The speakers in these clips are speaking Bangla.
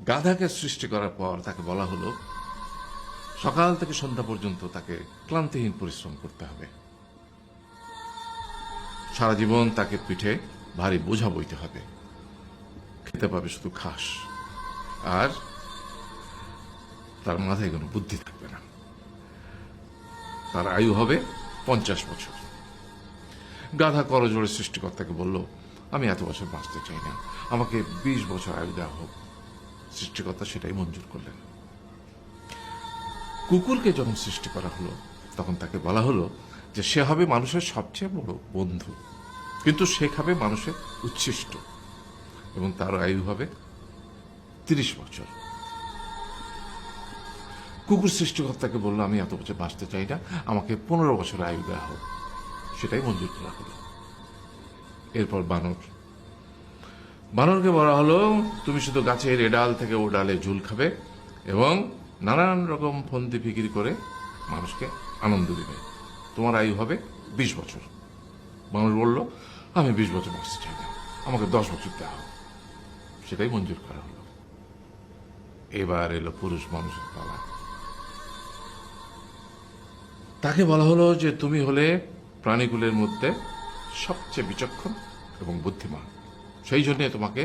গাধাকে সৃষ্টি করার পর তাকে বলা হলো সকাল থেকে সন্ধ্যা পর্যন্ত তাকে ক্লান্তিহীন পরিশ্রম করতে হবে, সারা জীবন তাকে পিঠে ভারী বোঝা বইতে হবে, খেতে পাবে শুধু ঘাস, আর তার মাথায় কোনো বুদ্ধি থাকবে না। তার আয়ু হবে 50 বছর। গাধা করজোড়ে সৃষ্টিকর্তাকে বলল, আমি এত বছর বাঁচতে চাই না, আমাকে 20 বছর আয়ু দেওয়া হোক। সৃষ্টিকর্তা সেটাই মঞ্জুর করলেন। কুকুরকে যখন সৃষ্টি করা হলো তখন তাকে বলা হলো যে সে হবে মানুষের সবচেয়ে বড় বন্ধু, কিন্তু সে খাবে মানুষের উচ্ছিষ্ট, এবং তার আয়ু হবে 30 বছর। কুকুর সৃষ্টিকর্তাকে বলল, আমি এত বছর বাঁচতে চাই না, আমাকে 15 বছর আয়ু দেওয়া হোক। সেটাই মঞ্জুর করা হলো। এরপর বানরকে বলা হলো, তুমি শুধু গাছের এ ডাল থেকে ও ডালে ঝুল খাবে এবং নানান রকম ফন্দি ফিকির করে মানুষকে আনন্দ দিবে, তোমার আয়ু হবে 20 বছর। মানুষ বলল, আমি 20 বছর বাঁচতে চাই না, আমাকে 10 বছর দেওয়া হোক। সেটাই মঞ্জুর করা হলো। এবার এলো পুরুষ মানুষের পালা। তাকে বলা হলো যে তুমি হলে প্রাণীকুলের মধ্যে সবচেয়ে বিচক্ষণ এবং বুদ্ধিমান, সেই জন্য তোমাকে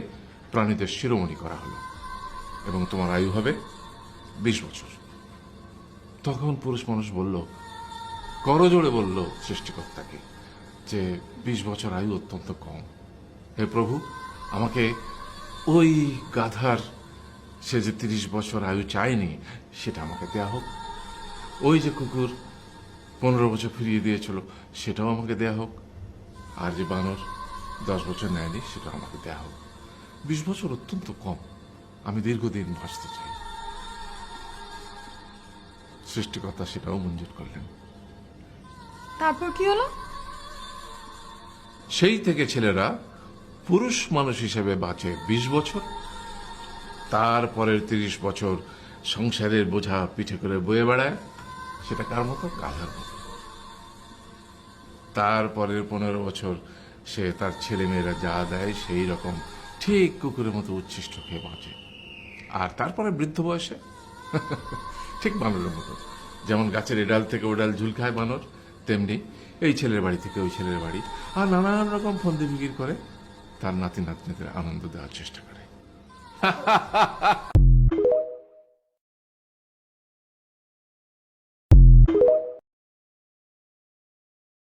প্রাণীদের শিরোমণি করা হলো এবং তোমার আয়ু হবে 20 বছর। তখন পুরুষ মানুষ বলল, করজোড়ে বলল সৃষ্টিকর্তাকে যে 20 বছর আয়ু অত্যন্ত কম, হে প্রভু, আমাকে ওই গাধার সে যে 30 বছর আয়ু চায়নি সেটা আমাকে দেয়া হোক, ওই যে কুকুর 15 বছর ফিরিয়ে দিয়েছিল সেটাও আমাকে দেয়া হোক, আর যে বানর 10 বছর নেয়নি সেটাও আমাকে দেয়া হোক। 20 বছর অত্যন্ত কম, আমি দীর্ঘদিন বাঁচতে চাই। সৃষ্টিকর্তা সেটাও মঞ্জুর করলেন। তারপর কি হলো? সেই থেকে ছেলেরা পুরুষ মানুষ হিসেবে বাঁচে 20 বছর, তারপরের 30 বছর সংসারের বোঝা পিঠে করে বয়ে বেড়ায়, সেটা কার মতো? গাধার মতো। তারপরের 15 বছর সে তার ছেলে মেয়েরা যা দেয় সেই রকম ঠিক কুকুরের মতো উচ্ছিষ্ট খেয়ে বাঁচে। আর তারপরে বৃদ্ধ বয়সে ঠিক বানরের মতো, যেমন গাছের এডাল থেকে ওডাল ঝুল খায় বানর, তেমনি এই ছেলের বাড়ি থেকে ওই ছেলের বাড়ি, আর নানান রকম ফন্দি ফিকির করে তার নাতি নাতনিদের আনন্দ দেওয়ার চেষ্টা করে।